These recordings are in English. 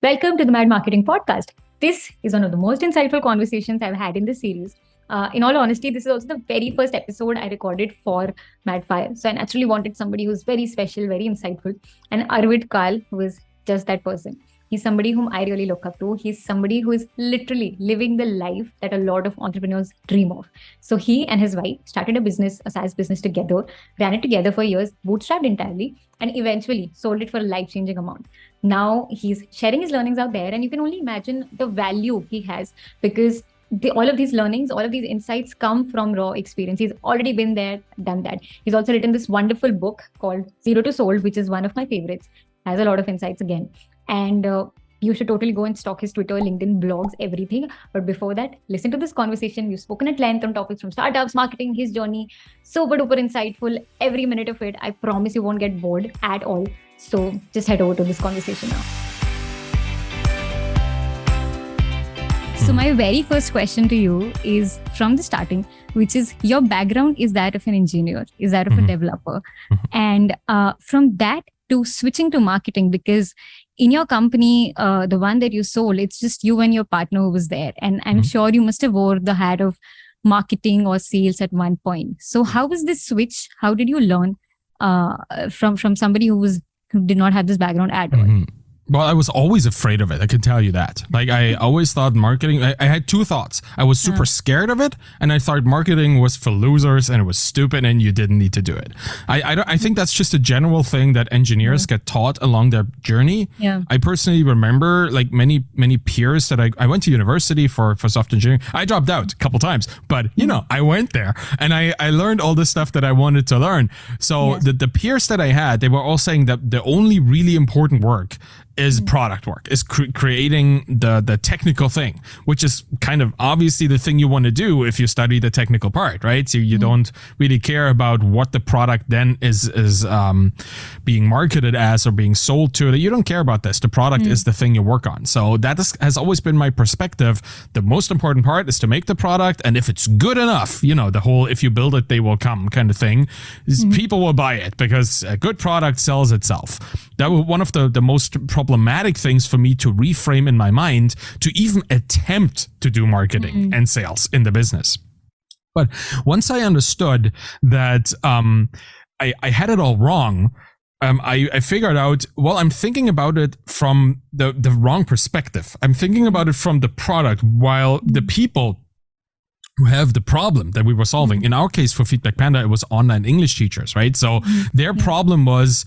Welcome to the Mad Marketing Podcast. This is one of the most insightful conversations I've had in this series. In all honesty, this is also the very first episode I recorded for Mad Fire. So I naturally wanted somebody who's very special, very insightful. And Arvid Kahl was just that person. He's somebody whom I really look up to. He's somebody who is literally living the life that a lot of entrepreneurs dream of. So he and his wife started a SaaS business together, ran it together for years, bootstrapped entirely, and eventually sold it for a life-changing amount. Now he's sharing his learnings out there, and you can only imagine the value he has because all of these learnings, all of these insights come from raw experience. He's already been there, done that. He's also written this wonderful book called Zero to Sold, which is one of my favorites. Has a lot of insights again. And you should totally go and stalk his Twitter, LinkedIn, blogs, everything. But before that, listen to this conversation. We've spoken at length on topics from startups, marketing, his journey. Super duper insightful. Every minute of it. I promise you won't get bored at all. So just head over to this conversation now. So my very first question to you is from the starting, which is your background is that of an engineer, is that of a developer. And from that to switching to marketing, because in your company, the one that you sold, it's just you and your partner who was there. And I'm sure you must have wore the hat of marketing or sales at one point. So how was this switch? How did you learn from somebody who did not have this background at all? Well, I was always afraid of it. I can tell you that. Like, I always thought marketing, I had two thoughts. I was super scared of it, and I thought marketing was for losers and it was stupid and you didn't need to do it. I think that's just a general thing that engineers get taught along their journey. Yeah. I personally remember like many peers that I went to university for software engineering. I dropped out a couple times, but you know, I went there and I learned all the stuff that I wanted to learn. So the peers that I had, they were all saying that the only really important work is product work, is creating the technical thing, which is kind of obviously the thing you want to do if you study the technical part, right? So you don't really care about what the product then is being marketed as or being sold to. That you don't care about this. The product is the thing you work on. So that has always been my perspective. The most important part is to make the product, and if it's good enough, you know, the whole if you build it, they will come kind of thing. People will buy it because a good product sells itself. That was one of the most problematic things for me to reframe in my mind to even attempt to do marketing and sales in the business. But once I understood that I had it all wrong, I figured out, well, I'm thinking about it from the wrong perspective. I'm thinking about it from the product, while the people who have the problem that we were solving, in our case for Feedback Panda, it was online English teachers, right? So their problem was,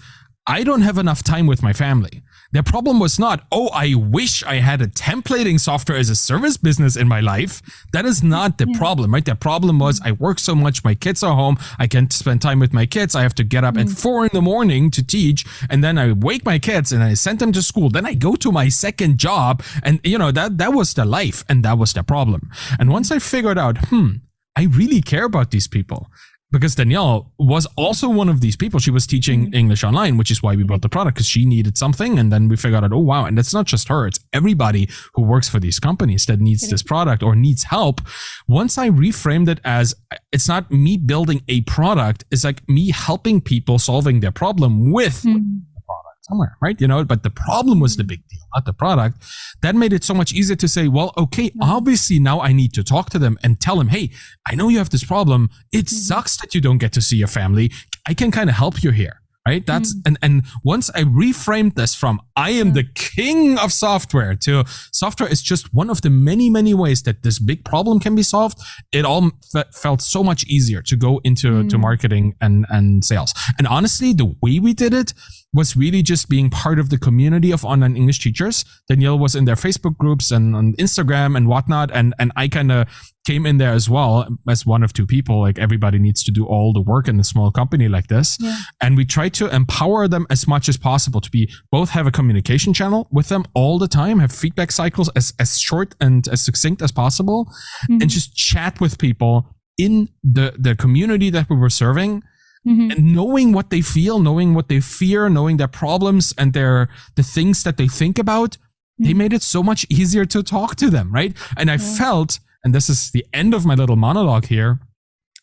I don't have enough time with my family. Their problem was not, oh, I wish I had a templating software as a service business in my life. That is not the problem, right? Their problem was, I work so much, my kids are home, I can't spend time with my kids, I have to get up at 4 a.m. to teach, and then I wake my kids and I send them to school, then I go to my second job, and you know, that was their life, and that was their problem. And once I figured out, I really care about these people. Because Danielle was also one of these people. She was teaching English online, which is why we bought the product, because she needed something. And then we figured out, oh, wow. And it's not just her. It's everybody who works for these companies that needs this product or needs help. Once I reframed it as, it's not me building a product. It's like me helping people solving their problem with the product somewhere, right? You know, but the problem was the big deal, not the product. That made it so much easier to say, well, okay, obviously now I need to talk to them and tell them, hey, I know you have this problem. It sucks that you don't get to see your family. I can kind of help you here, right? That's and once I reframed this from I am the king of software to software is just one of the many ways that this big problem can be solved, it all felt so much easier to go into to marketing and sales. And honestly, the way we did it was really just being part of the community of online English teachers. Danielle was in their Facebook groups and on Instagram and whatnot. And I kind of came in there as well as one of two people. Like, everybody needs to do all the work in a small company like this. And we try to empower them as much as possible to be both have a communication channel with them all the time, have feedback cycles as short and as succinct as possible, and just chat with people in the community that we were serving. And knowing what they feel, knowing what they fear, knowing their problems and the things that they think about, they made it so much easier to talk to them, right? And I felt, and this is the end of my little monologue here,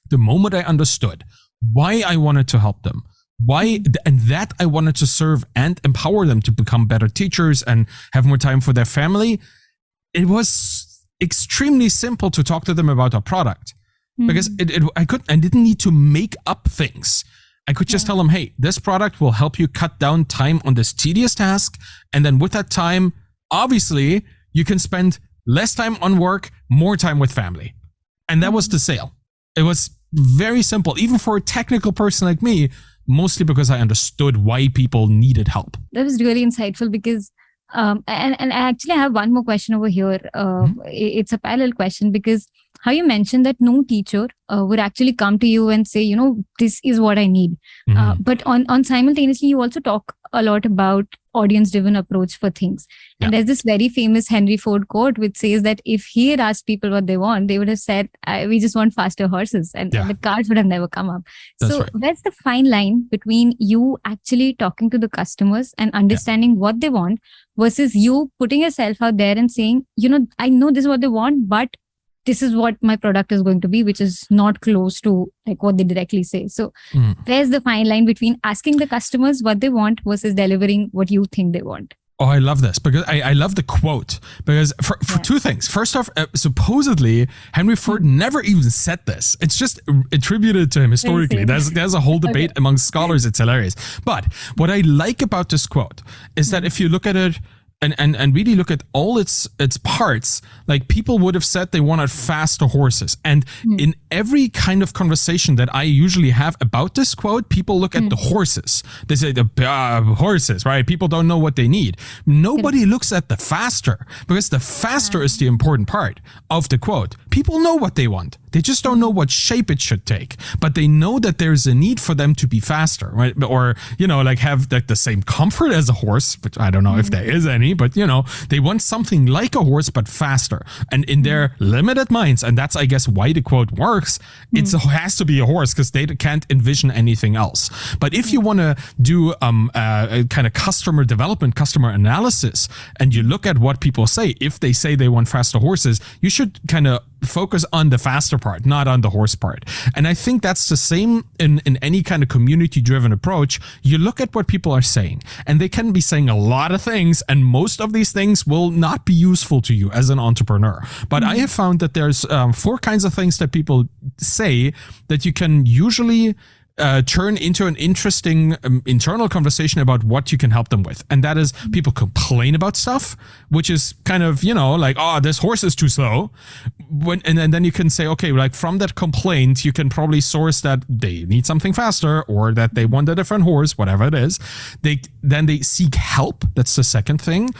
the moment I understood why I wanted to help them, Why? And that I wanted to serve and empower them to become better teachers and have more time for their family. It was extremely simple to talk to them about our product because I didn't need to make up things. I could just tell them, hey, this product will help you cut down time on this tedious task. And then with that time, obviously, you can spend less time on work, more time with family. And that was the sale. It was very simple, even for a technical person like me, mostly because I understood why people needed help. That was really insightful because, and I actually have one more question over here. It's a parallel question because how you mentioned that no teacher would actually come to you and say, this is what I need. But on simultaneously, you also talk a lot about audience-driven approach for things. And there's this very famous Henry Ford quote which says that if he had asked people what they want, they would have said, we just want faster horses, and the cars would have never come up. That's so right. Where's the fine line between you actually talking to the customers and understanding what they want versus you putting yourself out there and saying, I know this is what they want, but this is what my product is going to be, which is not close to like what they directly say. So there's the fine line between asking the customers what they want versus delivering what you think they want. Oh, I love this because I love the quote because for two things. First off, supposedly Henry Ford never even said this. It's just attributed to him historically. There's a whole debate among scholars. It's hilarious. But what I like about this quote is that if you look at it and really look at all its parts, like people would have said they wanted faster horses. And in every kind of conversation that I usually have about this quote, people look at the horses. They say the horses, right? People don't know what they need. Nobody looks at the faster because the faster is the important part of the quote. People know what they want. They just don't know what shape it should take, but they know that there's a need for them to be faster, right? Or, like have like the same comfort as a horse, which I don't know if there is any, but they want something like a horse, but faster. And in their limited minds, and that's, I guess, why the quote works, it has to be a horse because they can't envision anything else. But if you want to do a kind of customer development, customer analysis, and you look at what people say, if they say they want faster horses, you should kind of focus on the faster part, not on the horse part. And I think that's the same in any kind of community-driven approach. You look at what people are saying, and they can be saying a lot of things, and most of these things will not be useful to you as an entrepreneur. But I have found that there's 4 kinds of things that people say that you can usually turn into an interesting internal conversation about what you can help them with. And that is people complain about stuff, which is kind of, like, oh, this horse is too slow. And then you can say, okay, like from that complaint, you can probably source that they need something faster or that they want a different horse, whatever it is. Then they seek help. That's the second thing.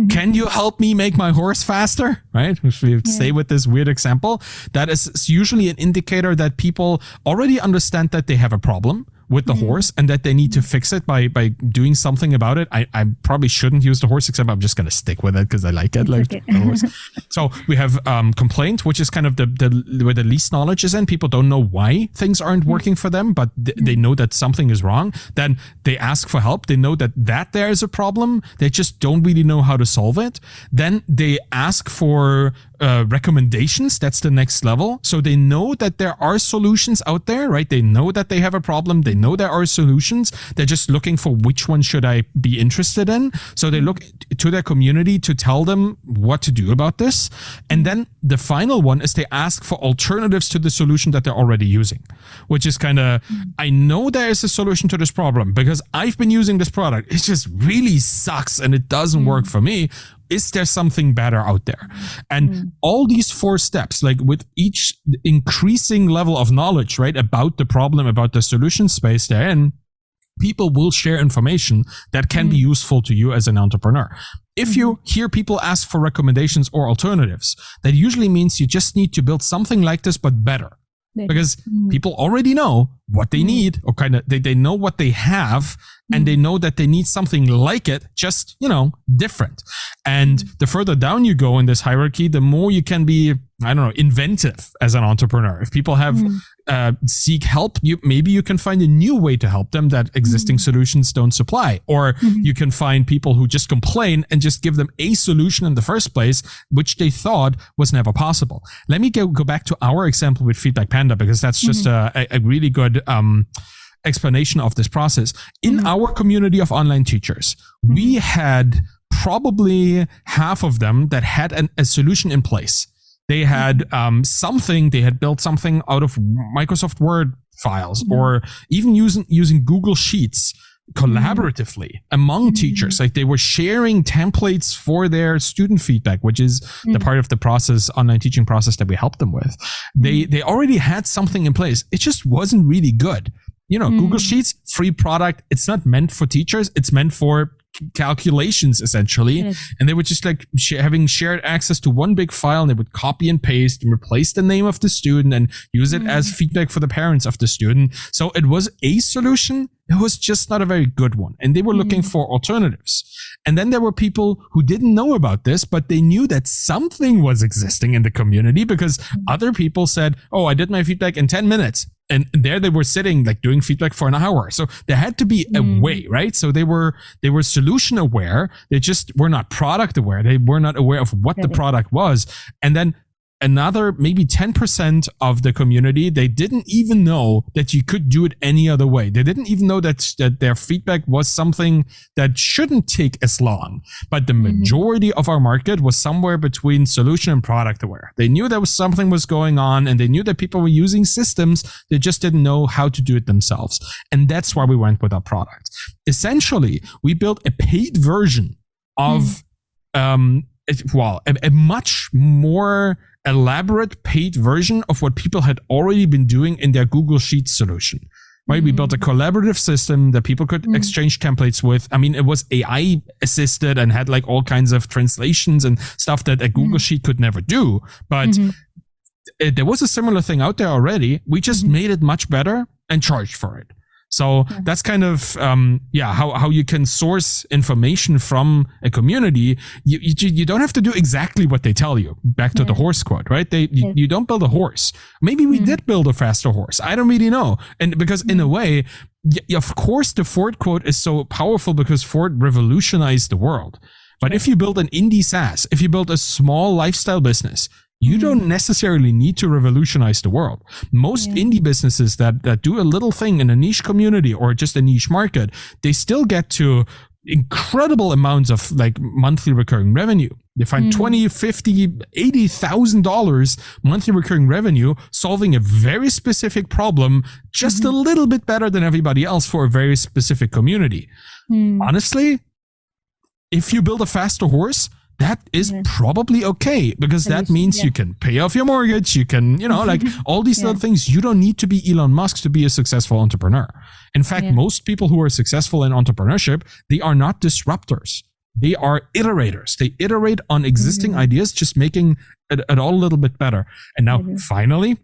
Can you help me make my horse faster? Right? If we stay with this weird example, that is usually an indicator that people already understand that they have a problem with the horse and that they need to fix it by doing something about it. I probably shouldn't use the horse, except I'm just going to stick with it because I like it. Like the horse. So we have complaint, which is kind of where the least knowledge is in. People don't know why things aren't working for them, but they know that something is wrong. Then they ask for help. They know that there is a problem. They just don't really know how to solve it. Then they ask for recommendations. That's the next level. So they know that there are solutions out there, right? They know that they have a problem. They know there are solutions. They're just looking for which one should I be interested in. So they look to their community to tell them what to do about this. And then the final one is they ask for alternatives to the solution that they're already using, which is kind of, I know there is a solution to this problem because I've been using this product. It just really sucks and it doesn't work for me. Is there something better out there? And all these 4 steps, like with each increasing level of knowledge, right, about the problem, about the solution space they're in, people will share information that can be useful to you as an entrepreneur. If you hear people ask for recommendations or alternatives, that usually means you just need to build something like this, but better. Because people already know what they need, or kind of they know what they have, and they know that they need something like it, just, different. And the further down you go in this hierarchy, the more you can be, inventive as an entrepreneur. If people have seek help, maybe you can find a new way to help them that existing solutions don't supply. Or you can find people who just complain and just give them a solution in the first place, which they thought was never possible. Let me go back to our example with Feedback Panda, because that's just a really good explanation of this process. In our community of online teachers, we had probably half of them that had a solution in place. They had they had built something out of Microsoft Word files, or even using Google Sheets collaboratively among teachers. Like, they were sharing templates for their student feedback, which is the part of the process, online teaching process, that we help them with. They already had something in place. It just wasn't really good. Google Sheets, free product. It's not meant for teachers. It's meant for calculations, essentially. And they were just like having shared access to one big file, and they would copy and paste and replace the name of the student and use it as feedback for the parents of the student. So it was a solution. It was just not a very good one. And they were looking for alternatives. And then there were people who didn't know about this, but they knew that something was existing in the community because other people said, oh, I did my feedback in 10 minutes. And there they were sitting, like, doing feedback for an hour. So there had to be a way, right? So they were solution aware. They just were not product aware. They were not aware of what the product was. And then another maybe 10% of the community, they didn't even know that you could do it any other way. They didn't even know that their feedback was something that shouldn't take as long. But the majority of our market was somewhere between solution and product aware. They knew there was something was going on, and they knew that people were using systems. They just didn't know how to do it themselves. And that's why we went with our product. Essentially, we built a paid version of a much more elaborate paid version of what people had already been doing in their Google Sheets solution. Right? We built a collaborative system that people could exchange templates with. I mean, it was AI assisted and had like all kinds of translations and stuff that a Google Sheet could never do. But there was a similar thing out there already. We just made it much better and charged for it. So that's kind of how you can source information from a community. You don't have to do exactly what they tell you. Back to the horse quote, right? You don't build a horse. Maybe we did build a faster horse. I don't really know. And because in a way, of course, the Ford quote is so powerful because Ford revolutionized the world. But if you build an indie SaaS, if you build a small lifestyle business, you don't necessarily need to revolutionize the world. Most indie businesses that do a little thing in a niche community or just a niche market, they still get to incredible amounts of like monthly recurring revenue. They find $20, $50, $80,000 monthly recurring revenue solving a very specific problem just a little bit better than everybody else for a very specific community. Honestly, if you build a faster horse, that is probably okay, because that means you can pay off your mortgage. You can, like all these little things. You don't need to be Elon Musk to be a successful entrepreneur. In fact, most people who are successful in entrepreneurship, they are not disruptors. They are iterators. They iterate on existing ideas, just making it all a little bit better. And now finally,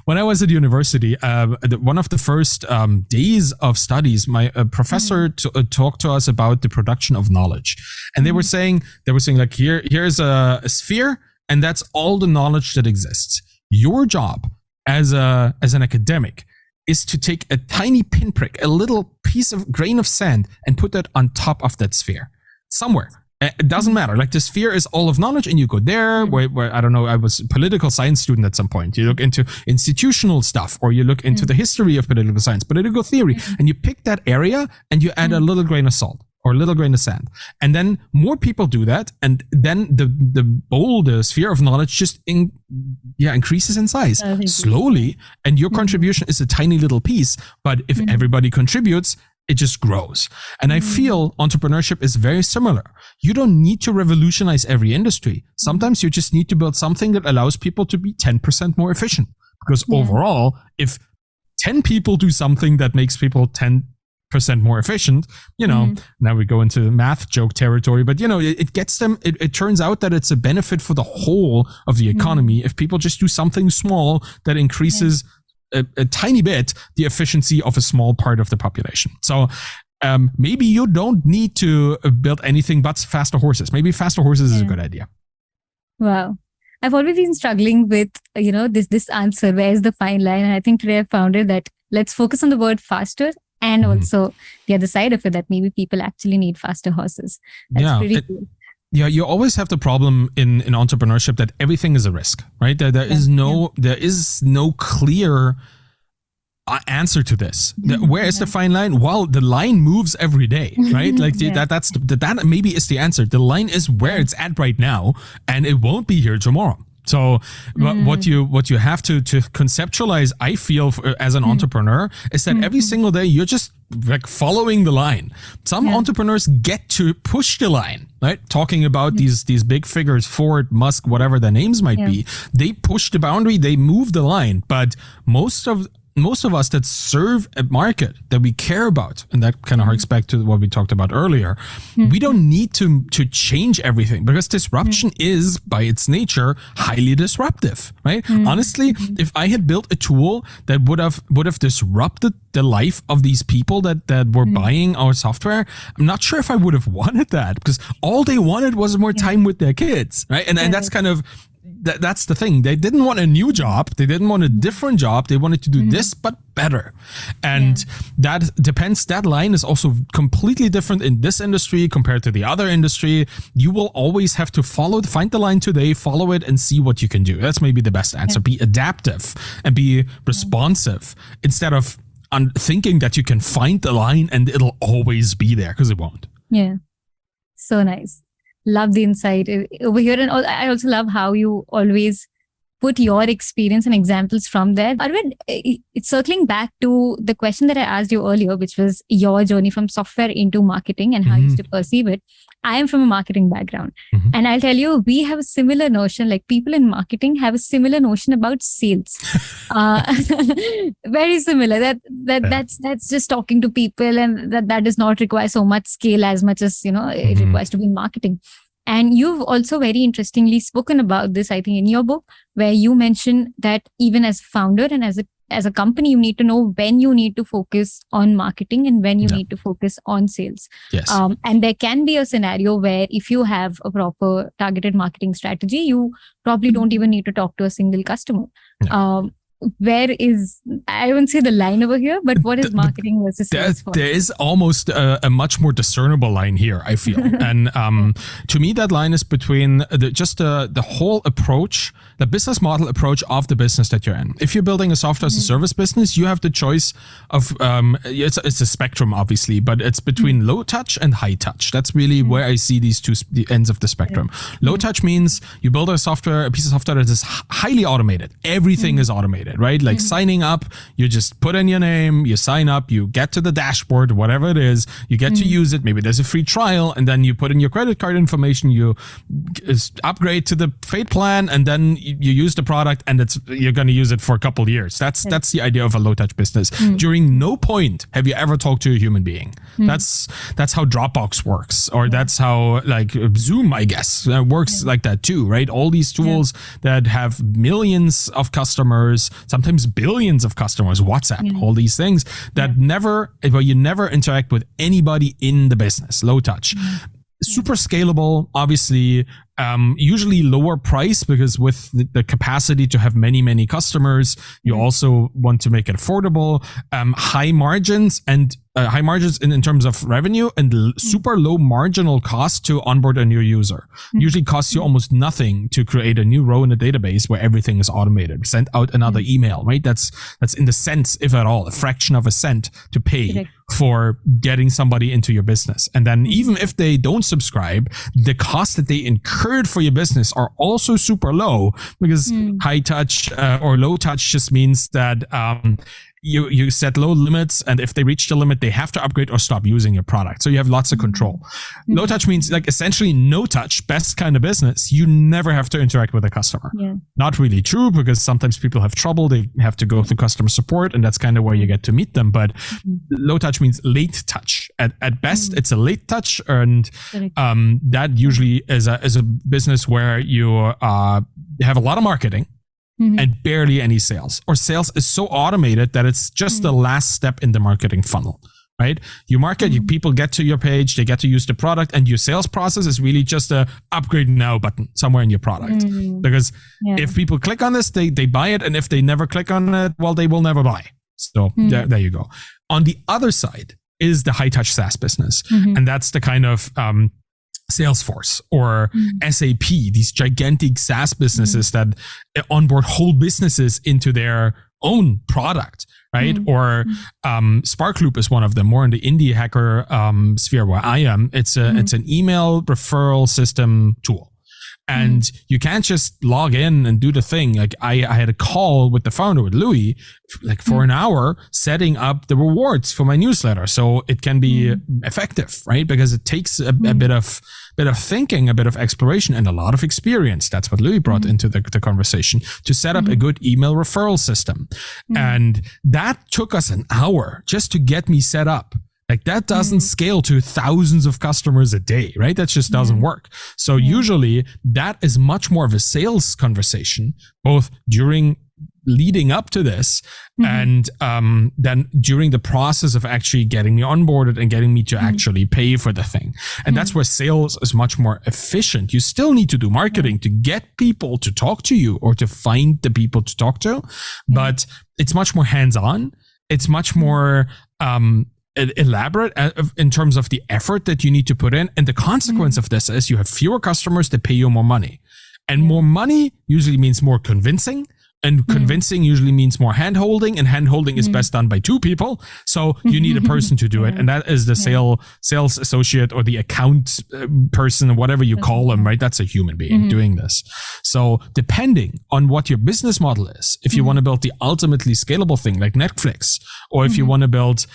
when I was at university, one of the first days of studies, my professor talked to us about the production of knowledge, and they were saying like, here's a sphere, and that's all the knowledge that exists. Your job as an academic is to take a tiny pinprick, a little piece of grain of sand, and put that on top of that sphere somewhere. It doesn't matter. Like, the sphere is all of knowledge, and you go there where I don't know, I was a political science student at some point. You look into institutional stuff, or you look into the history of political science, political theory, and you pick that area and you add a little grain of salt or a little grain of sand. And then more people do that, and then the sphere of knowledge just increases in size slowly, and your contribution is a tiny little piece. But if everybody contributes, it just grows. And I feel entrepreneurship is very similar. You don't need to revolutionize every industry. Sometimes you just need to build something that allows people to be 10% more efficient. Because overall, if 10 people do something that makes people 10% more efficient, now we go into math joke territory, but it gets them, it turns out that it's a benefit for the whole of the economy if people just do something small that increases a tiny bit the efficiency of a small part of the population. So maybe you don't need to build anything but faster horses. Maybe faster horses is a good idea. Wow. I've always been struggling with, this answer. Where's the fine line? And I think today I found it that let's focus on the word faster, and also the other side of it, that maybe people actually need faster horses. That's pretty cool. Yeah, you always have the problem in entrepreneurship that everything is a risk, right? There is no clear answer to this. Where is the fine line? Well, the line moves every day, right? Like that maybe is the answer. The line is where it's at right now, and it won't be here tomorrow. So what you have to conceptualize, I feel, as an entrepreneur, is that every single day you're just like following the line. Some entrepreneurs get to push the line, right? Talking about these big figures, Ford, Musk, whatever their names might be, they push the boundary, they move the line. But most of us that serve a market that we care about, and that kind of harks back to what we talked about earlier, we don't need to change everything, because disruption is by its nature highly disruptive, right? Honestly, if I had built a tool that would have disrupted the life of these people that were buying our software, I'm not sure if I would have wanted that, because all they wanted was more time with their kids, right? And that's kind of that's the thing. They didn't want a new job. They didn't want a different job. They wanted to do this, but better. And that depends. That line is also completely different in this industry compared to the other industry. You will always have to find the line today, follow it, and see what you can do. That's maybe the best answer. Be adaptive and be responsive instead of thinking that you can find the line and it'll always be there, because it won't. Yeah. So nice. Love the insight over here. And I also love how you always put your experience and examples from there. Arvind, it's circling back to the question that I asked you earlier, which was your journey from software into marketing and how you used to perceive it. I am from a marketing background. And I'll tell you, we have a similar notion, like people in marketing have a similar notion about sales. Very similar. That's just talking to people, and that does not require so much scale as much as, it requires to be in marketing. And you've also very interestingly spoken about this, I think, in your book, where you mention that even as a founder and as a company, you need to know when you need to focus on marketing and when you need to focus on sales. Yes. And there can be a scenario where if you have a proper targeted marketing strategy, you probably don't even need to talk to a single customer. Where is, I wouldn't say the line over here, but what is marketing versus sales for? There is almost a much more discernible line here, I feel. And to me, that line is between the whole approach, the business model approach of the business that you're in. If you're building a software as a service business, you have the choice of, it's a spectrum, obviously, but it's between low touch and high touch. That's really where I see these the ends of the spectrum. Low touch means you build a piece of software that is highly automated. Everything is automated, right? Like signing up, you just put in your name, you sign up, you get to the dashboard, whatever it is, you get to use it. Maybe there's a free trial, and then you put in your credit card information, you upgrade to the paid plan, and then you use the product, and you're going to use it for a couple of years. That's the idea of a low touch business. During no point have you ever talked to a human being. That's how Dropbox works, or that's how like Zoom, I guess, works like that too, right? All these tools that have millions of customers, sometimes billions of customers, WhatsApp, all these things that you never interact with anybody in the business. Low touch. Super scalable, obviously, usually lower price, because with the capacity to have many customers, you also want to make it affordable. High margins in terms of revenue, and super low marginal cost to onboard a new user. Usually costs you almost nothing to create a new row in a database where everything is automated. Send out another email, right? That's in the cents, if at all, a fraction of a cent to pay for getting somebody into your business. And then even if they don't subscribe, the cost that they incurred for your business are also super low, because high touch or low touch just means that you set low limits, and if they reach the limit, they have to upgrade or stop using your product. So you have lots of control. Low touch means like essentially no touch, best kind of business. You never have to interact with a customer. Not really true, because sometimes people have trouble. They have to go through customer support, and that's kind of where you get to meet them. But low touch means late touch. At best, it's a late touch, and that usually is a business where you have a lot of marketing, and barely any sales, or sales is so automated that it's just the last step in the marketing funnel, right? You market, people get to your page, they get to use the product, and your sales process is really just a upgrade now button somewhere in your product. Because if people click on this, they buy it, and if they never click on it, well, they will never buy. So there you go. On the other side is the high touch SaaS business, and that's the kind of Salesforce or SAP, these gigantic SaaS businesses that onboard whole businesses into their own product, right? Or Sparkloop is one of them, more in the indie hacker sphere where I am. It's an email referral system tool. And you can't just log in and do the thing. Like I had a call with the founder, with Louis, like for an hour, setting up the rewards for my newsletter so it can be effective, right? Because it takes a bit of thinking, a bit of exploration, and a lot of experience. That's what Louis brought into the conversation, to set up a good email referral system. And that took us an hour just to get me set up. Like that doesn't scale to thousands of customers a day, right? That just doesn't work. So usually that is much more of a sales conversation, both leading up to this and then during the process of actually getting me onboarded and getting me to actually pay for the thing. And that's where sales is much more efficient. You still need to do marketing to get people to talk to you or to find the people to talk to, but it's much more hands-on. It's much more elaborate in terms of the effort that you need to put in. And the consequence of this is you have fewer customers that pay you more money. And more money usually means more convincing. And convincing usually means more hand-holding, and hand-holding is best done by two people. So you need a person to do it. And that is the sales associate or the account person, whatever you call them, right? That's a human being doing this. So depending on what your business model is, if you want to build the ultimately scalable thing like Netflix, or if you want to build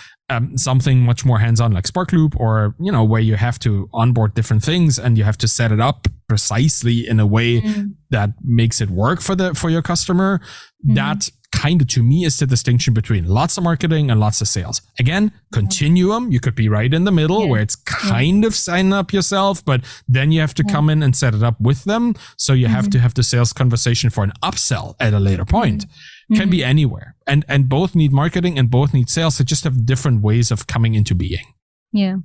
something much more hands-on like Sparkloop, or, you know, where you have to onboard different things and you have to set it up precisely in a way that makes it work for your customer. That kind of, to me, is the distinction between lots of marketing and lots of sales. Again, continuum, you could be right in the middle where it's kind of sign up yourself, but then you have to come in and set it up with them. So you have to have the sales conversation for an upsell at a later point. Can be anywhere. And both need marketing and both need sales. They just have different ways of coming into being. Yeah.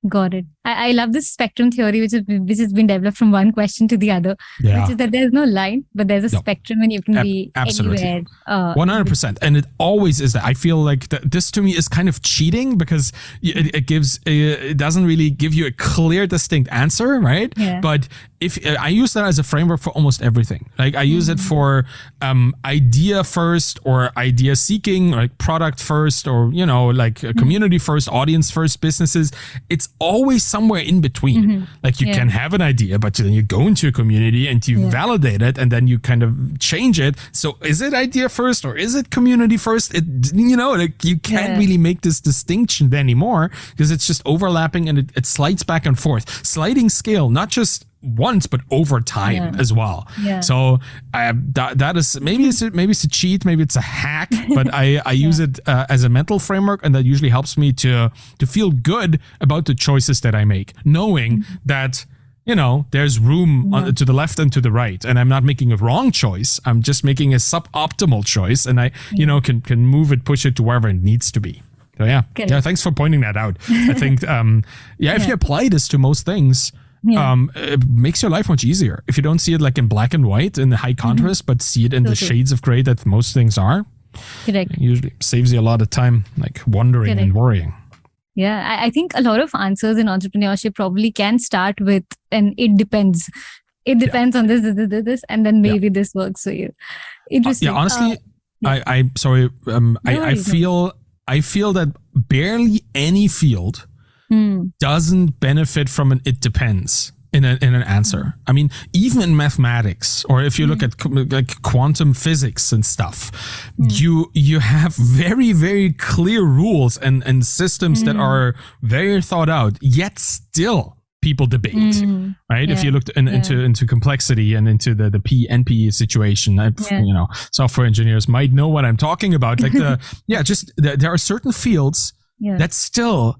Got it. I love this spectrum theory, which has been developed from one question to the other, which is that there's no line, but there's a spectrum and you can be anywhere. 100%. And it always is that. I feel like this to me is kind of cheating because it doesn't really give you a clear, distinct answer, right? Yeah. But if I use that as a framework for almost everything, like I use it for idea first or idea seeking, like product first, or, you know, like community first, audience first, businesses. It's always somewhere in between. Like you can have an idea, but then you go into a community and you validate it, and then you kind of change it. So is it idea first or is it community first? Like you can't really make this distinction anymore because it's just overlapping and it slides back and forth. Sliding scale, not just once but over time as well. So that is maybe it's a cheat, maybe it's a hack, but I use it as a mental framework, and that usually helps me to feel good about the choices that I make, knowing that, you know, there's room to the left and to the right, and I'm not making a wrong choice. I'm just making a suboptimal choice, and I can move it, push it to wherever it needs to be. So thanks for pointing that out. I think if you apply this to most things, it makes your life much easier. If you don't see it like in black and white in the high contrast, but see it in the shades of gray that most things are. Correct. It usually saves you a lot of time, like wondering and worrying. Yeah, I think a lot of answers in entrepreneurship probably can start with an it depends. It depends on this, and then maybe this works for you. Interesting. Honestly, I'm sorry. I feel that barely any field doesn't benefit from an it depends in an answer. I mean, even in mathematics, or if you look at like quantum physics and stuff, you have very, very clear rules and systems that are very thought out, yet still people debate, right? If you looked into complexity and into the PNP situation, software engineers might know what I'm talking about. Like there are certain fields that still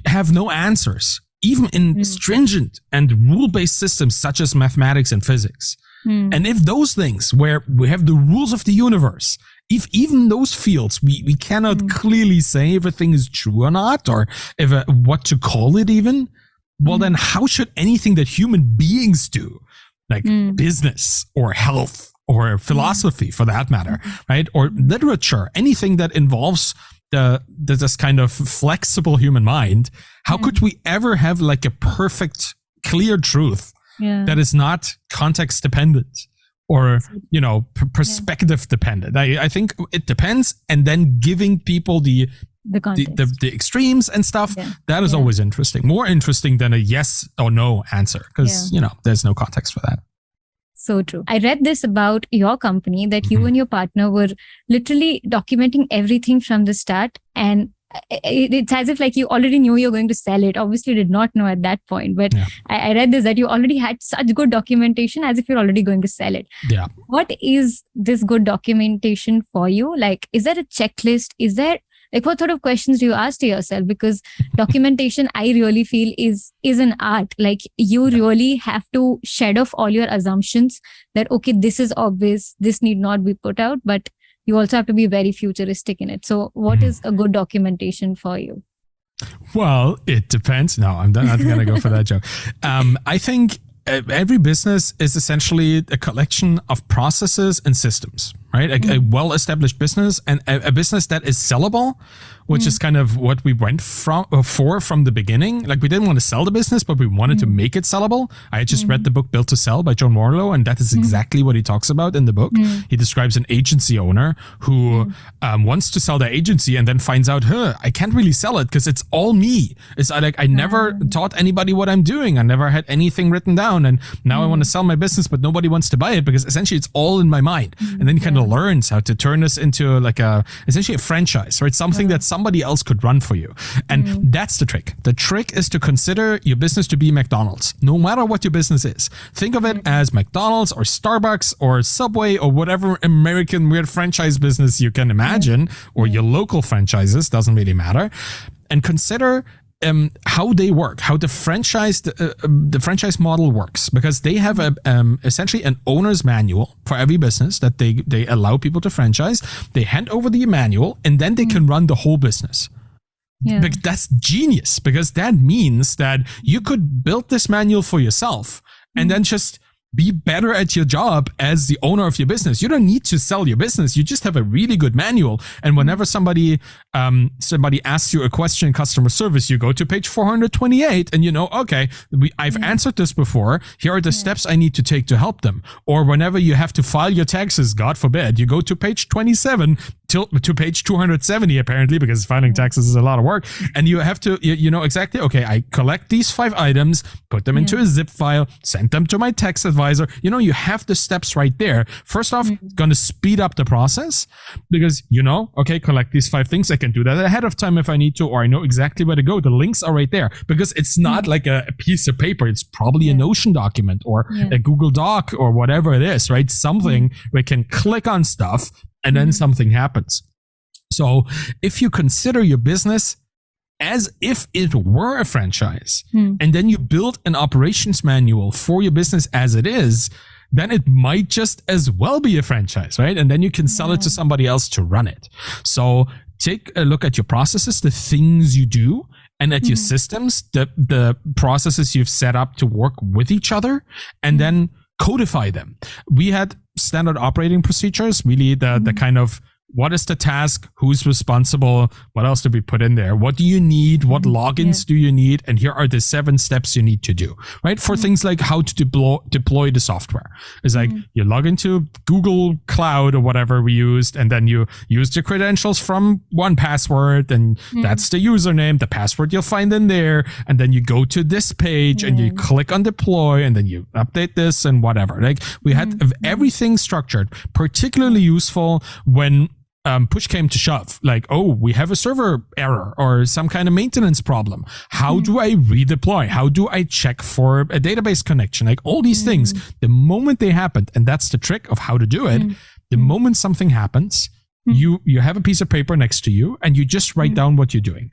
have no answers, even in stringent and rule-based systems such as mathematics and physics. And if those things where we have the rules of the universe, if even those fields, we cannot clearly say if a thing is true or not, or if what to call it even, well, then how should anything that human beings do, like business or health or philosophy for that matter, right? Or literature, anything that involves this kind of flexible human mind, how could we ever have like a perfect, clear truth that is not context dependent or, perspective dependent. I think it depends. And then giving people the extremes and stuff, that is always interesting. More interesting than a yes or no answer, because, there's no context for that. So true. I read this about your company that you and your partner were literally documenting everything from the start, and it's as if like you already knew you're going to sell it. Obviously, you did not know at that point, but I read this that you already had such good documentation as if you're already going to sell it. Yeah. What is this good documentation for you? Like, is there a checklist? Is there like what sort of questions do you ask to yourself? Because documentation, I really feel is an art. Like you really have to shed off all your assumptions that, okay, this is obvious, this need not be put out, but you also have to be very futuristic in it. So what is a good documentation for you? Well, it depends. No, I'm not going to go for that joke. I think every business is essentially a collection of processes and systems, right? A well-established business and a business that is sellable, which is kind of what we went from the beginning. Like we didn't want to sell the business, but we wanted to make it sellable. I had just read the book Built to Sell by John Morlow, and that is exactly what he talks about in the book. He describes an agency owner who wants to sell their agency and then finds out, I can't really sell it because it's all me. It's like I never taught anybody what I'm doing. I never had anything written down, and now I want to sell my business, but nobody wants to buy it because essentially it's all in my mind. And then he kind of learns how to turn this into like essentially a franchise, right? Something that somebody else could run for you. And that's the trick. The trick is to consider your business to be McDonald's, no matter what your business is. Think of it as McDonald's or Starbucks or Subway or whatever American weird franchise business you can imagine, or your local franchises, doesn't really matter. And consider how they work, how the franchise model works, because they have essentially an owner's manual for every business that they allow people to franchise. They hand over the manual and then they can run the whole business. Yeah. But that's genius, because that means that you could build this manual for yourself and then just be better at your job as the owner of your business. You don't need to sell your business. You just have a really good manual. And whenever somebody asks you a question in customer service, you go to page 428 and okay, I've answered this before. Here are the steps I need to take to help them. Or whenever you have to file your taxes, God forbid, you go to page 27 to page 270, apparently, because filing taxes is a lot of work. And you have to, exactly, okay, I collect these 5 items, put them into a zip file, send them to my tax advisor. You have the steps right there. First off, it's going to speed up the process because, okay, collect these 5 things. I can do that ahead of time if I need to, or I know exactly where to go. The links are right there because it's not like a piece of paper. It's probably a Notion document or a Google Doc or whatever it is, right? Something we can click on stuff and then something happens. So if you consider your business as if it were a franchise, and then you build an operations manual for your business as it is, then it might just as well be a franchise, right? And then you can sell it to somebody else to run it. So take a look at your processes, the things you do, and at your systems, the processes you've set up to work with each other, and then codify them. We had standard operating procedures, really the kind of, what is the task? Who's responsible? What else did we put in there? What do you need? What logins do you need? And here are the 7 steps you need to do, right? For things like how to deploy the software. It's like you log into Google Cloud or whatever we used, and then you use the credentials from 1Password, and that's the username, the password you'll find in there. And then you go to this page and you click on deploy, and then you update this and whatever. Like we had everything structured, particularly useful when push came to shove, like, oh, we have a server error or some kind of maintenance problem. How do I redeploy? How do I check for a database connection? Like all these things, the moment they happened, and that's the trick of how to do it, the moment something happens, you have a piece of paper next to you and you just write down what you're doing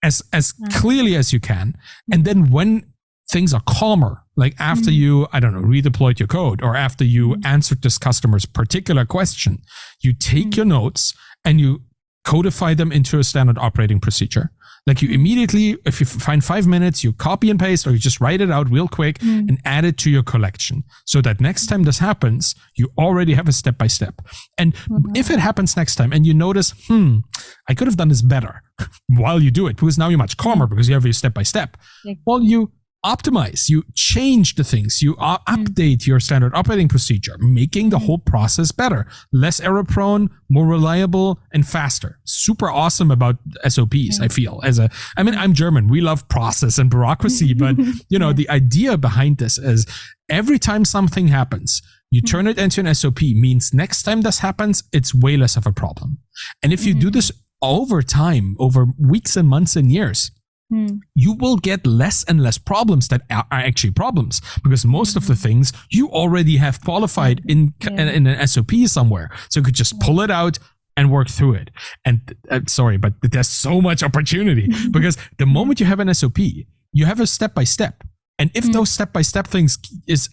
as clearly as you can. And then when things are calmer, like after you, I don't know, redeployed your code, or after you answered this customer's particular question, you take your notes and you codify them into a standard operating procedure. Like you immediately, if you find 5 minutes, you copy and paste, or you just write it out real quick and add it to your collection, so that next time this happens, you already have a step-by-step. And if it happens next time and you notice, I could have done this better while you do it, because now you're much calmer because you have your step-by-step. Well, you optimize, you change the things, you update your standard operating procedure, making the whole process better, less error prone, more reliable, and faster. Super awesome about SOPs, I feel. I'm German. We love process and bureaucracy, but the idea behind this is every time something happens, you turn it into an SOP, means next time this happens, it's way less of a problem. And if you do this over time, over weeks and months and years, you will get less and less problems that are actually problems, because most of the things you already have qualified in an SOP somewhere. So you could just pull it out and work through it. And sorry, but there's so much opportunity because the moment you have an SOP, you have a step-by-step. And if those step-by-step things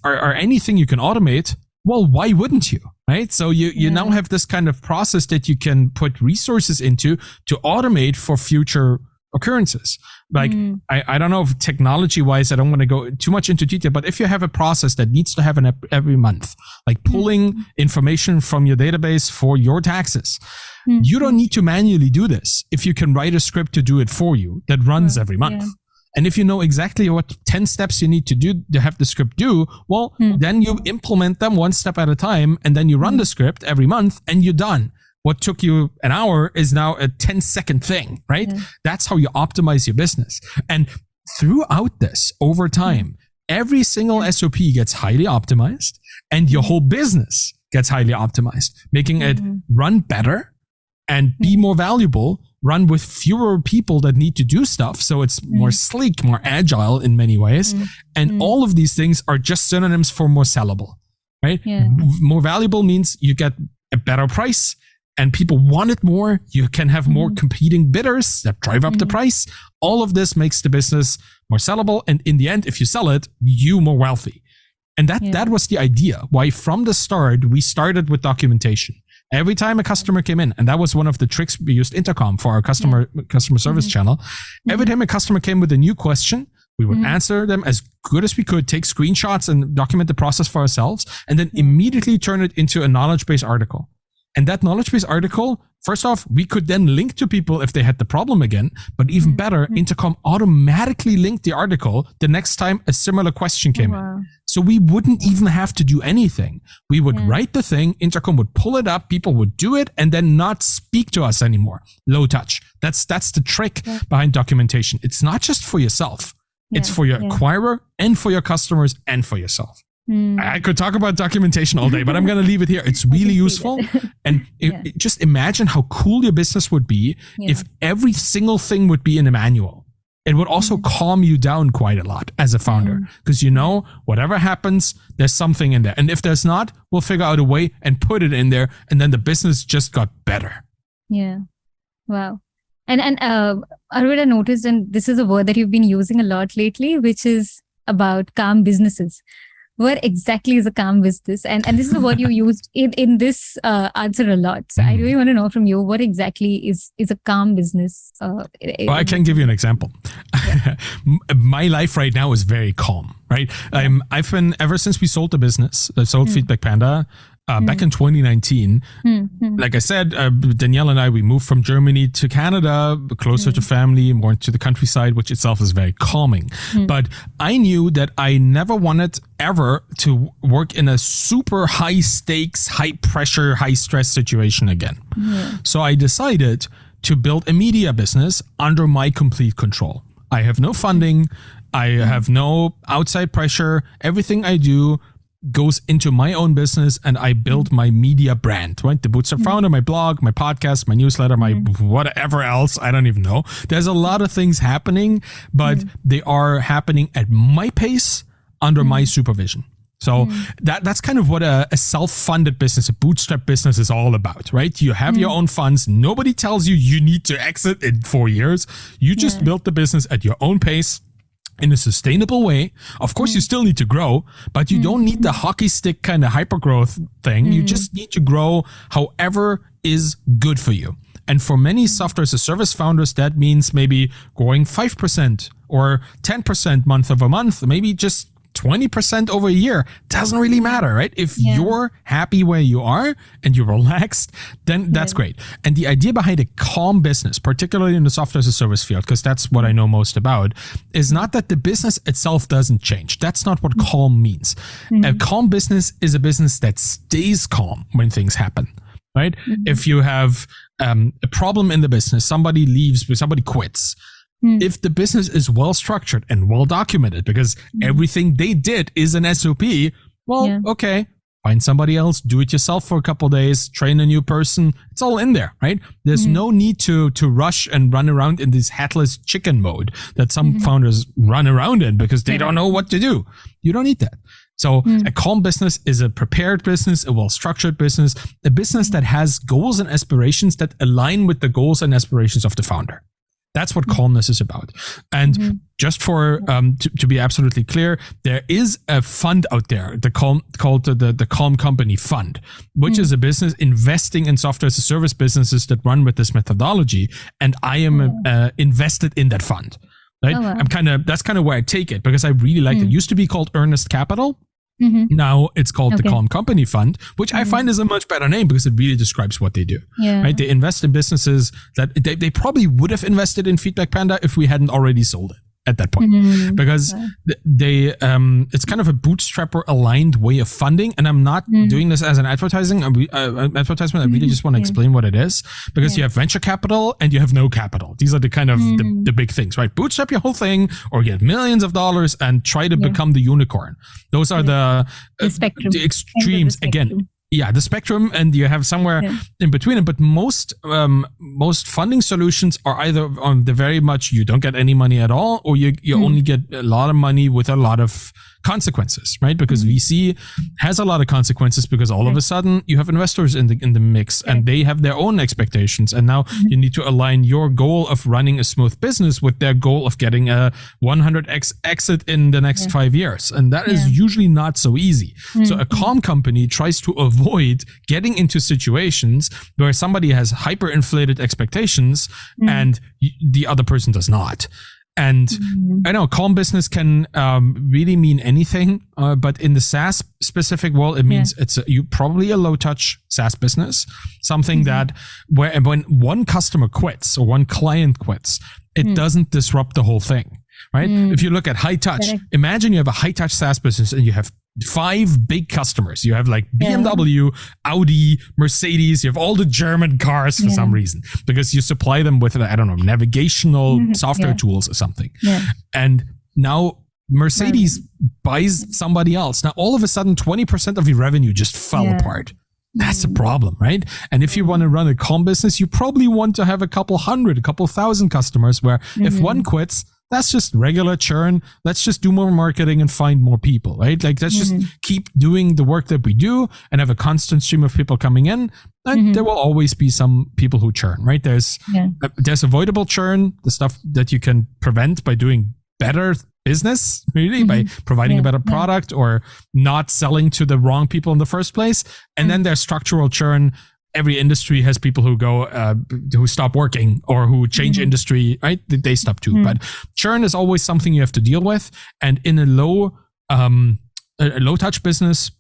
are anything you can automate, well, why wouldn't you? Right? So you now have this kind of process that you can put resources into to automate for future occurrences. Like, I don't know if technology wise, I don't want to go too much into detail, but if you have a process that needs to happen every month, like pulling information from your database for your taxes, you don't need to manually do this. If you can write a script to do it for you that runs every month. And if you know exactly what 10 steps you need to do to have the script do, well, then you implement them one step at a time, and then you run the script every month and you're done. What took you an hour is now a 10-second thing, right? That's how you optimize your business. And throughout this, over time, every single SOP gets highly optimized and your whole business gets highly optimized, making it run better and be more valuable, run with fewer people that need to do stuff. So it's more sleek, more agile in many ways. And all of these things are just synonyms for more sellable, right? More valuable means you get a better price and people want it more. You can have more competing bidders that drive up the price. All of this makes the business more sellable. And in the end, if you sell it, you more wealthy. And that was the idea. Why from the start, we started with documentation. Every time a customer came in, and that was one of the tricks, we used Intercom for our customer service channel. Every time a customer came with a new question, we would answer them as good as we could, take screenshots and document the process for ourselves, and then immediately turn it into a knowledge base article. And that knowledge base article, first off, we could then link to people if they had the problem again, but even better, Intercom automatically linked the article the next time a similar question came in. So we wouldn't even have to do anything. We would write the thing, Intercom would pull it up, people would do it, and then not speak to us anymore. Low touch. That's the trick behind documentation. It's not just for yourself. It's for your acquirer and for your customers and for yourself. I could talk about documentation all day, but I'm going to leave it here. It's really useful. And just imagine how cool your business would be if every single thing would be in a manual. It would also calm you down quite a lot as a founder, because whatever happens, there's something in there. And if there's not, we'll figure out a way and put it in there. And then the business just got better. Yeah. Wow. And Arvid, I noticed, and this is a word that you've been using a lot lately, which is about calm businesses. What exactly is a calm business? And this is a word you used in this answer a lot. So I really want to know from you, what exactly is a calm business? Well, I can give you an example. My life right now is very calm, right? I've been, ever since we sold the business, I sold Feedback Panda, back in 2019, like I said, Danielle and I, we moved from Germany to Canada, closer to family, more to the countryside, which itself is very calming. But I knew that I never wanted ever to work in a super high stakes, high pressure, high stress situation again. So I decided to build a media business under my complete control. I have no funding. I have no outside pressure. Everything I do goes into my own business, and I build my media brand, right? The Bootstrap Founder, my blog, my podcast, my newsletter, my whatever else, I don't even know. There's a lot of things happening, but they are happening at my pace under my supervision. So that's kind of what a self-funded business, a bootstrap business is all about, right? You have your own funds. Nobody tells you need to exit in 4 years. You just build the business at your own pace, in a sustainable way. Of course, you still need to grow, but you don't need the hockey stick kind of hyper growth thing. You just need to grow however is good for you. And for many software as a service founders, that means maybe growing 5% or 10% month over month, maybe just 20% over a year, doesn't really matter, right? If you're happy where you are and you're relaxed, then that's great. And the idea behind a calm business, particularly in the software as a service field, because that's what I know most about, is not that the business itself doesn't change. That's not what calm means. A calm business is a business that stays calm when things happen, right? If you have a problem in the business, somebody leaves, somebody quits. If the business is well structured and well documented, because everything they did is an SOP, well, okay, find somebody else, do it yourself for a couple of days, train a new person. It's all in there, right? There's no need to rush and run around in this headless chicken mode that some founders run around in because they don't know what to do. You don't need that. So a calm business is a prepared business, a well-structured business, a business that has goals and aspirations that align with the goals and aspirations of the founder. That's what calmness is about. And just for to be absolutely clear, there is a fund out there, called the Calm Company Fund, which is a business investing in software as a service businesses that run with this methodology. And I am invested in that fund. Right? Oh, wow. That's kind of where I take it, because I really like it. It used to be called Earnest Capital. Now it's called the Calm Company Fund, which I find is a much better name because it really describes what they do. Right? They invest in businesses that they probably would have invested in Feedback Panda if we hadn't already sold it at that point, because they it's kind of a bootstrapper aligned way of funding. And I'm not doing this as an advertisement. I really just want to explain what it is, because you have venture capital and you have no capital. These are the kind of the big things, right? Bootstrap your whole thing or get millions of dollars and try to become the unicorn. Those are the spectrum, the extremes. Again, the spectrum, and you have somewhere in between them. But most funding solutions are either on the very much you don't get any money at all, or you only get a lot of money with a lot of consequences, right? Because VC has a lot of consequences, because all of a sudden you have investors in the mix and they have their own expectations, and now you need to align your goal of running a smooth business with their goal of getting a 100x exit in the next 5 years, and that is usually not so easy. So a calm company tries to avoid getting into situations where somebody has hyperinflated expectations and the other person does not. And I know calm business can really mean anything, but in the SaaS specific world, it means you probably a low touch SaaS business, something that when one customer quits or one client quits, it doesn't disrupt the whole thing, right? If you look at high touch, imagine you have a high touch SaaS business and you have 5 big customers. You have like BMW, Audi, Mercedes. You have all the German cars for some reason, because you supply them with, I don't know, navigational software tools or something. And now Mercedes buys somebody else. Now all of a sudden 20% of your revenue just fell apart. That's a problem, right? And if you want to run a calm business, you probably want to have a couple thousand customers where if one quits, that's just regular churn. Let's just do more marketing and find more people, right? Like, let's just keep doing the work that we do and have a constant stream of people coming in. And there will always be some people who churn, right? There's avoidable churn, the stuff that you can prevent by doing better business, really, by providing a better product or not selling to the wrong people in the first place. And then there's structural churn. Every industry has people who go, who stop working or who change industry, right? They stop too. But churn is always something you have to deal with. And in a low touch business,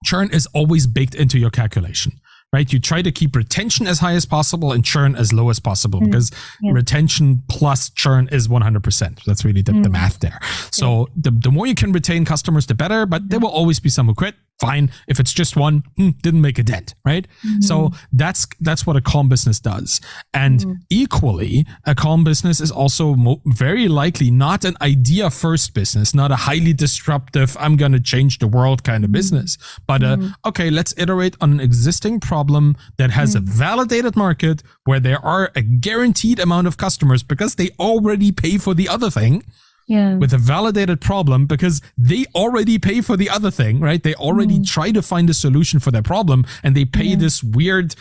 churn is always baked into your calculation, right? You try to keep retention as high as possible and churn as low as possible, because retention plus churn is 100%. That's really the math there. So the more you can retain customers, the better, but there will always be some who quit. Fine. If it's just one, didn't make a dent, right? So that's what a calm business does. And equally, a calm business is also very likely not an idea first business, not a highly disruptive, I'm going to change the world kind of business, but okay, let's iterate on an existing problem that has a validated market where there are a guaranteed amount of customers because they already pay for the other thing. With a validated problem because they already pay for the other thing, right? They already try to find a solution for their problem, and they pay this weird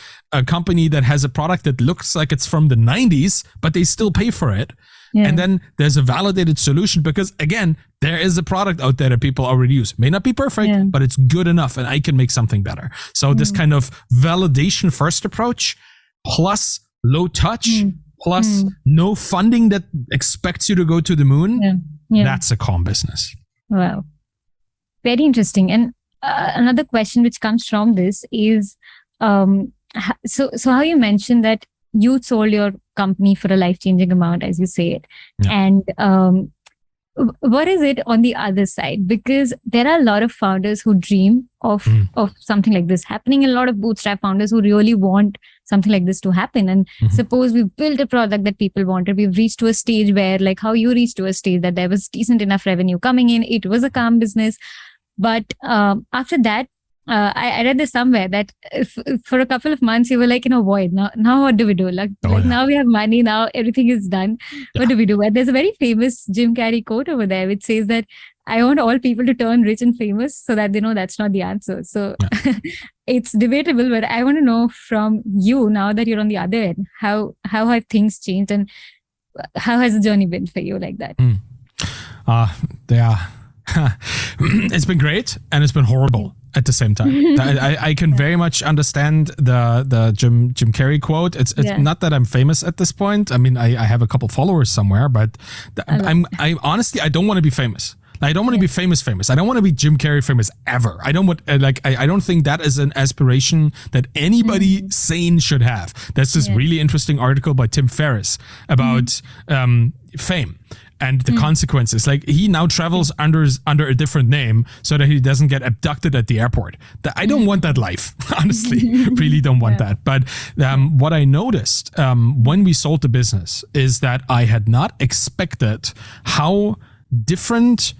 company that has a product that looks like it's from the 90s, but they still pay for it. And then there's a validated solution because, again, there is a product out there that people already use. May not be perfect, but it's good enough and I can make something better. So this kind of validation first approach plus low touch plus no funding that expects you to go to the moon, that's a calm business. Wow. Very interesting. And another question which comes from this is, so how you mentioned that you sold your company for a life-changing amount, as you say it, and what is it on the other side? Because there are a lot of founders who dream of something like this happening, and a lot of bootstrap founders who really want something like this to happen. And suppose we've built a product that people wanted, we've reached to a stage where, like how you reached to a stage that there was decent enough revenue coming in, it was a calm business. But after that, I read this somewhere that if for a couple of months you were like in a void. Now what do we do? Like now we have money. Now everything is done. Yeah. What do we do? And there's a very famous Jim Carrey quote over there which says that I want all people to turn rich and famous so that they know that's not the answer. So it's debatable, but I want to know from you, now that you're on the other end, how have things changed and how has the journey been for you like that? It's been great and it's been horrible at the same time. I can very much understand the Jim Carrey quote. It's not that I'm famous at this point. I mean, I have a couple followers somewhere, but I honestly, I don't want to be famous. I don't want to be famous. I don't want to be Jim Carrey famous ever. I don't want I don't think that is an aspiration that anybody sane should have. There's this really interesting article by Tim Ferriss about fame and the consequences. Like, he now travels under a different name so that he doesn't get abducted at the airport. I don't want that life, honestly. Really don't want that. But what I noticed when we sold the business is that I had not expected how different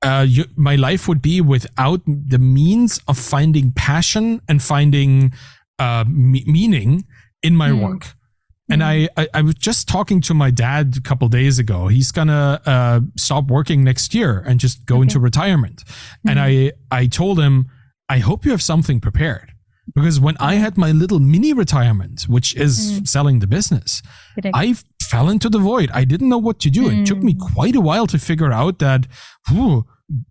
my life would be without the means of finding passion and finding meaning in my work. And I was just talking to my dad a couple days ago. He's gonna stop working next year and just go into retirement. And I told him, I hope you have something prepared, because when I had my little mini retirement, which is selling the business, I fell into the void. I didn't know what to do. It took me quite a while to figure out that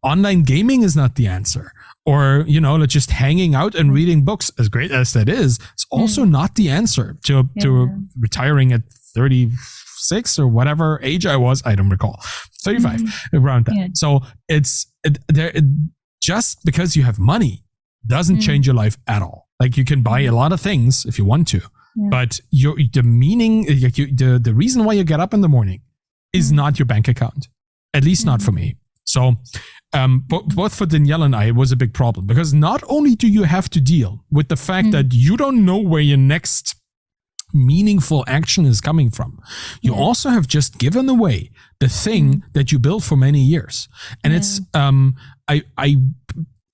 online gaming is not the answer. Or, just hanging out and reading books, as great as that is, it's also not the answer to retiring at 36 or whatever age I was. I don't recall. 35, around that. So just because you have money doesn't change your life at all. Like, you can buy a lot of things if you want to, but the reason why you get up in the morning is not your bank account, at least not for me. So both for Danielle and I, it was a big problem, because not only do you have to deal with the fact that you don't know where your next meaningful action is coming from, you also have just given away the thing that you built for many years. And it's I'm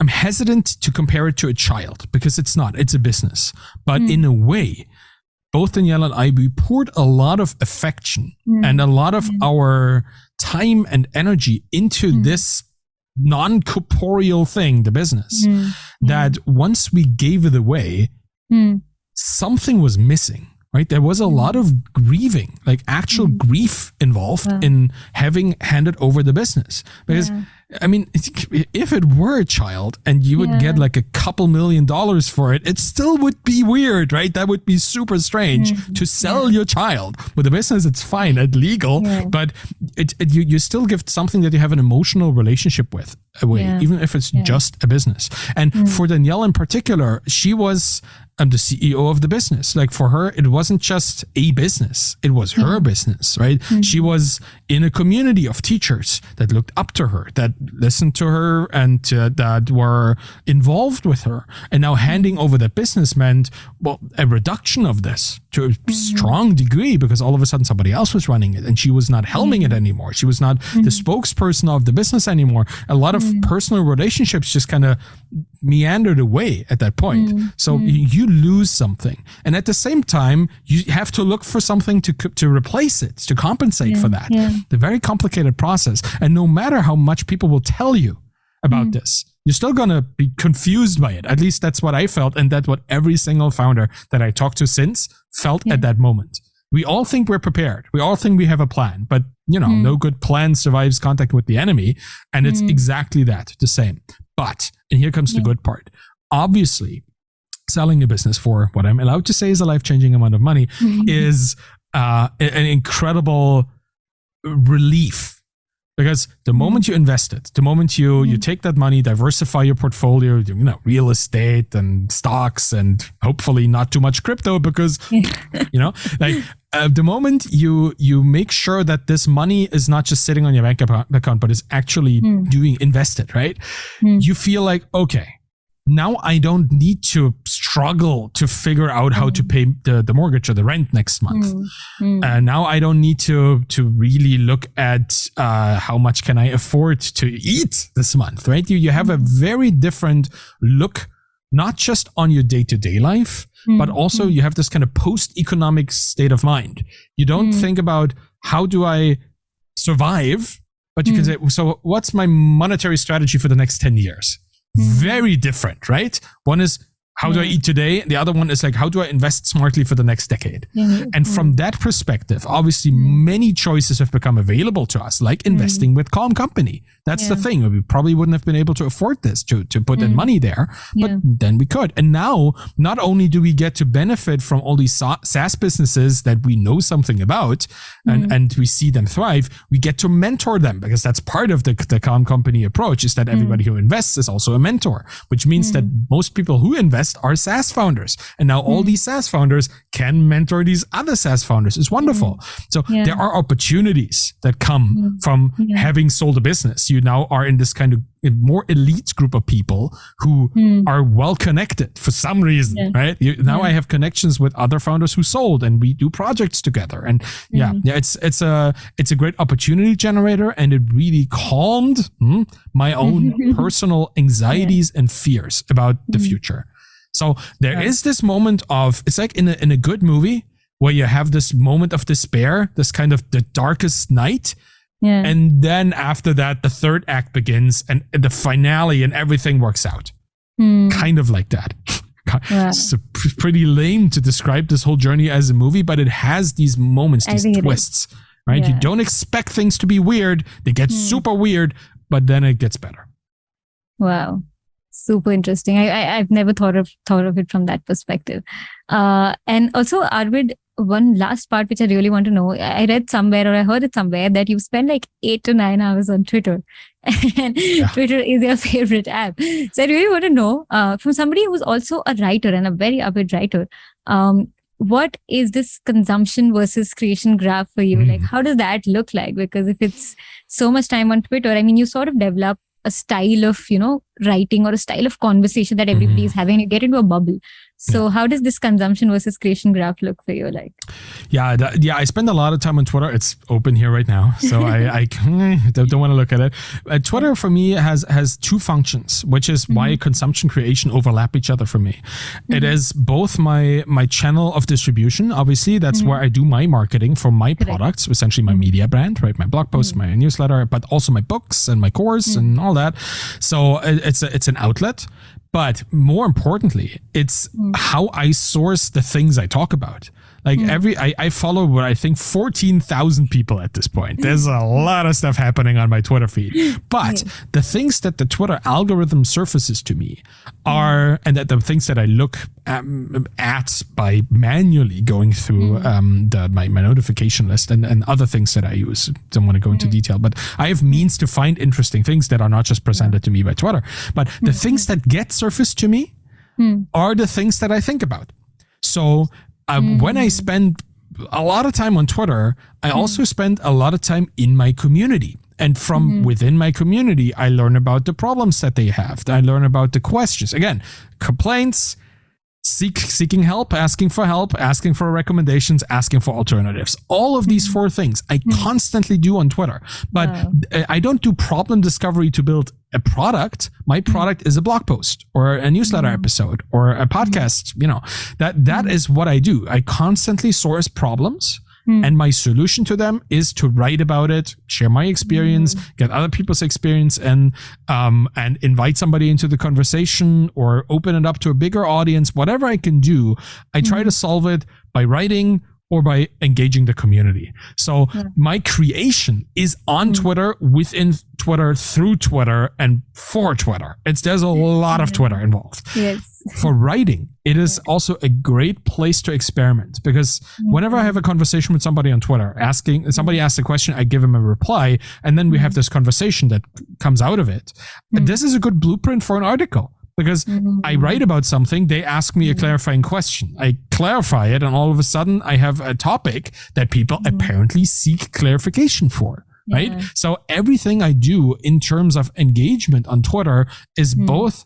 hesitant to compare it to a child, because it's a business. But in a way, both Danielle and I, we poured a lot of affection and a lot of our time and energy into this non-corporeal thing, the business, that once we gave it away, something was missing, right? There was a lot of grieving, like actual grief involved in having handed over the business. Because I mean, if it were a child and you would get like a couple $1 million for it, it still would be weird, right? That would be super strange to sell your child. With a business, it's fine, it's legal, but you still give something that you have an emotional relationship with away, even if it's just a business. And for Danielle in particular, she was the CEO of the business. Like, for her, it wasn't just a business, it was her business, right? She was in a community of teachers that looked up to her, that listened to her, and that were involved with her. And now handing over that business meant, well, a reduction of this to a strong degree, because all of a sudden somebody else was running it and she was not helming it anymore. She was not the spokesperson of the business anymore. A lot of personal relationships just kind of meandered away at that point. So you lose something. And at the same time, you have to look for something to replace it, to compensate for that. The very complicated process. And no matter how much people will tell you about this, you're still going to be confused by it. At least that's what I felt. And that's what every single founder that I talked to since felt at that moment. We all think we're prepared. We all think we have a plan, but no good plan survives contact with the enemy. And it's exactly that, the same. But, and here comes the good part. Obviously, selling a business for what I'm allowed to say is a life-changing amount of money is an incredible relief, Because the moment you invest it, the moment you take that money, diversify your portfolio, real estate and stocks, and hopefully not too much crypto, because the moment you make sure that this money is not just sitting on your bank account, but is actually doing invested, right? You feel like, okay, now I don't need to struggle to figure out how to pay the mortgage or the rent next month. Now I don't need to really look at how much can I afford to eat this month, right? You have a very different look, not just on your day-to-day life, but also you have this kind of post-economic state of mind. You don't think about how do I survive, but you can say, so what's my monetary strategy for the next 10 years? Very different, right? One is, how do I eat today? The other one is like, how do I invest smartly for the next decade? And from that perspective, obviously many choices have become available to us, like investing with Calm Company. That's the thing. We probably wouldn't have been able to afford this, to put in money there, but then we could. And now, not only do we get to benefit from all these SaaS businesses that we know something about and we see them thrive, we get to mentor them, because that's part of the Calm Company approach, is that everybody who invests is also a mentor, which means that most people who invest are SaaS founders. And now all these SaaS founders can mentor these other SaaS founders. It's wonderful. So there are opportunities that come from having sold a business. You now are in this kind of more elite group of people who are well connected for some reason, right? Now I have connections with other founders who sold, and we do projects together. And it's a great opportunity generator, and it really calmed my own personal anxieties and fears about the future. So there is this moment of, it's like in a good movie where you have this moment of despair, this kind of the darkest night. And then after that, the third act begins, and the finale, and everything works out. Kind of like that. It's pretty lame to describe this whole journey as a movie, but it has these moments, these twists, right? You don't expect things to be weird. They get super weird, but then it gets better. Wow. Super interesting. I've never thought of it from that perspective. And also, Arvid, one last part which I really want to know. I read somewhere, or I heard it somewhere, that you spend like 8 to 9 hours on Twitter, and Twitter is your favorite app. So I really want to know, from somebody who's also a writer and a very avid writer, what is this consumption versus creation graph for you? Like, how does that look like? Because if it's so much time on Twitter, I mean, you sort of develop a style of, writing, or a style of conversation that everybody is having. You get into a bubble. So how does this consumption versus creation graph look for you? Like, I spend a lot of time on Twitter. It's open here right now, so I don't want to look at it. Twitter for me has two functions, which is why consumption creation overlap each other for me. It is both my channel of distribution. Obviously, that's where I do my marketing for my products, essentially my media brand, right? My blog posts, my newsletter, but also my books and my course and all that. So it's an outlet. But more importantly, it's how I source the things I talk about. Like I follow what I think 14,000 people at this point. There's a lot of stuff happening on my Twitter feed. But the things that the Twitter algorithm surfaces to me are, and that the things that I look at by manually going through my notification list and other things that I use. Don't want to go into detail, but I have means to find interesting things that are not just presented to me by Twitter. But the things that get surfaced to me are the things that I think about. So when I spend a lot of time on Twitter, I also spend a lot of time in my community. And from within my community, I learn about the problems that they have. I learn about the questions. Again, complaints, seeking help, asking for recommendations, asking for alternatives. All of these 4 things I constantly do on Twitter. But I don't do problem discovery to build a product. My product is a blog post or a newsletter episode or a podcast. That is what I do. I constantly source problems. And my solution to them is to write about it, share my experience, get other people's experience, and invite somebody into the conversation or open it up to a bigger audience. Whatever I can do, I try to solve it by writing or by engaging the community. So my creation is on Twitter, within Twitter, through Twitter, and for Twitter. There's a lot of Twitter involved. Yes. for writing, it is also a great place to experiment, because whenever I have a conversation with somebody on Twitter, somebody asks a question, I give them a reply, and then we have this conversation that comes out of it. This is a good blueprint for an article. Because I write about something, they ask me a clarifying question. I clarify it, and all of a sudden I have a topic that people apparently seek clarification for, right? So everything I do in terms of engagement on Twitter is both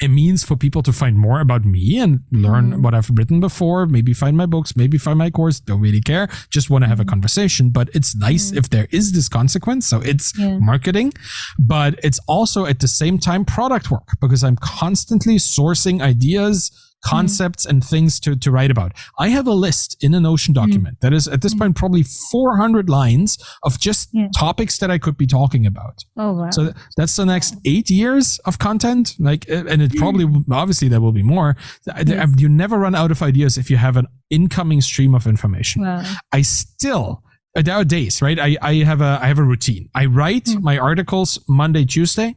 a means for people to find more about me and learn what I've written before, maybe find my books, maybe find my course, don't really care, just want to have a conversation. But it's nice if there is this consequence. So it's marketing, but it's also at the same time product work, because I'm constantly sourcing ideas, concepts and things to write about. I have a list in a Notion document that is at this point probably 400 lines of just topics that I could be talking about. Oh, wow. So that's the next 8 years of content. And it probably, obviously there will be more. You never run out of ideas if you have an incoming stream of information. Wow. There are days, right? I have a routine. I write my articles Monday, Tuesday.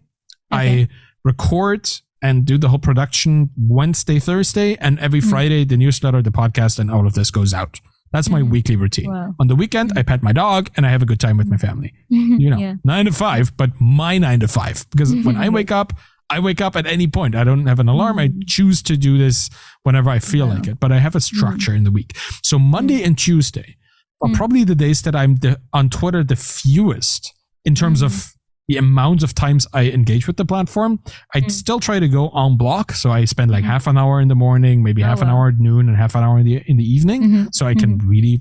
I record and do the whole production Wednesday, Thursday, and every Friday, the newsletter, the podcast, and all of this goes out. That's my weekly routine. Wow. On the weekend, I pet my dog and I have a good time with my family. 9 to 5, but my 9 to 5. Because when I wake up at any point. I don't have an alarm. I choose to do this whenever I feel like it, but I have a structure in the week. So Monday and Tuesday are probably the days that I'm on Twitter the fewest in terms of the amount of times I engage with the platform. I still try to go en bloc. So I spend like half an hour in the morning, maybe half an hour at noon, and half an hour in the evening. So I can really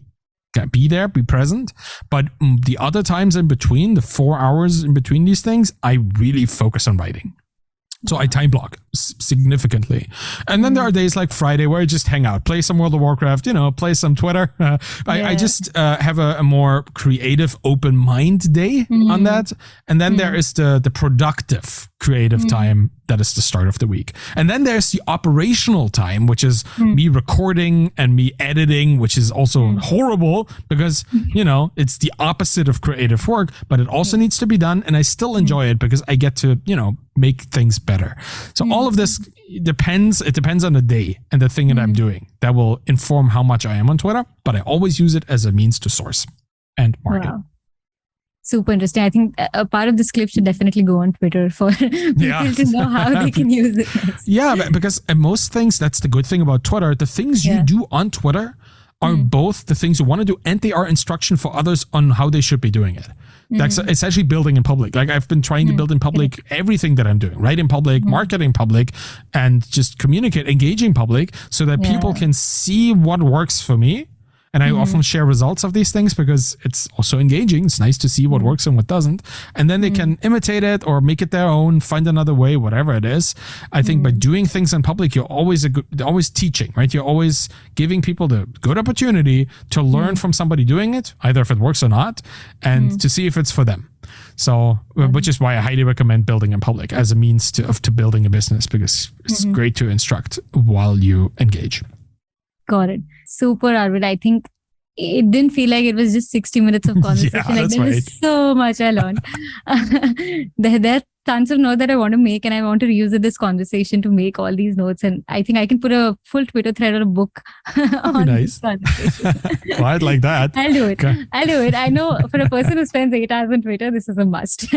be there, be present. But the other times in between, the 4 hours in between these things, I really focus on writing. So I time block significantly. And then there are days like Friday where I just hang out, play some World of Warcraft, play some Twitter. I just have a more creative, open mind day on that. And then there is the productive creative time that is the start of the week. And then there's the operational time, which is me recording and me editing, which is also horrible because, it's the opposite of creative work, but it also needs to be done. And I still enjoy it because I get to, make things better. So all of this depends on the day and the thing that I'm doing that will inform how much I am on Twitter, but I always use it as a means to source and market. Wow. Super interesting. I think a part of this clip should definitely go on Twitter for people to know how they can use it. Yeah, because most things, that's the good thing about Twitter. The things you do on Twitter are both the things you want to do and they are instruction for others on how they should be doing it. That's essentially building in public. Like I've been trying to build in public everything that I'm doing, write in public, marketing public, and just communicate, engaging public so that people can see what works for me. And I often share results of these things because it's also engaging. It's nice to see what works and what doesn't. And then they can imitate it or make it their own, find another way, whatever it is. I think by doing things in public, you're always always teaching, right? You're always giving people the good opportunity to learn from somebody doing it, either if it works or not, and to see if it's for them. So, which is why I highly recommend building in public as a means to building a business, because it's great to instruct while you engage. Got it. Super, Arvid. I think it didn't feel like it was just 60 minutes of conversation. There was so much I learned. There are tons of notes that I want to make, and I want to reuse this conversation to make all these notes. And I think I can put a full Twitter thread or a book on this conversation. Well, I'd like that. I'll do it. Okay. I'll do it. I know for a person who spends 8 hours on Twitter, this is a must.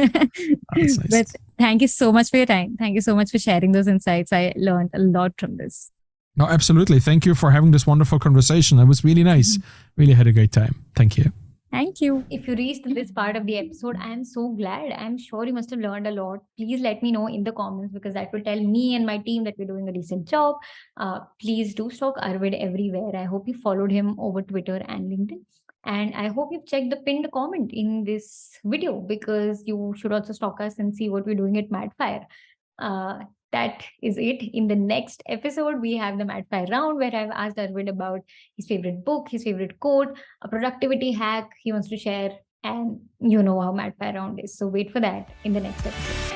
Nice. But thank you so much for your time. Thank you so much for sharing those insights. I learned a lot from this. No, absolutely. Thank you for having this wonderful conversation. It was really nice. Really had a great time. Thank you. Thank you. If you reached this part of the episode, I am so glad. I'm sure you must have learned a lot. Please let me know in the comments because that will tell me and my team that we're doing a decent job. Please do stalk Arvid everywhere. I hope you followed him over Twitter and LinkedIn. And I hope you've checked the pinned comment in this video because you should also stalk us and see what we're doing at Madfire. That is it. In the next episode, we have the Madfire round where I've asked Arvid about his favorite book, his favorite quote, a productivity hack he wants to share, and you know how Madfire round is. So wait for that in the next episode.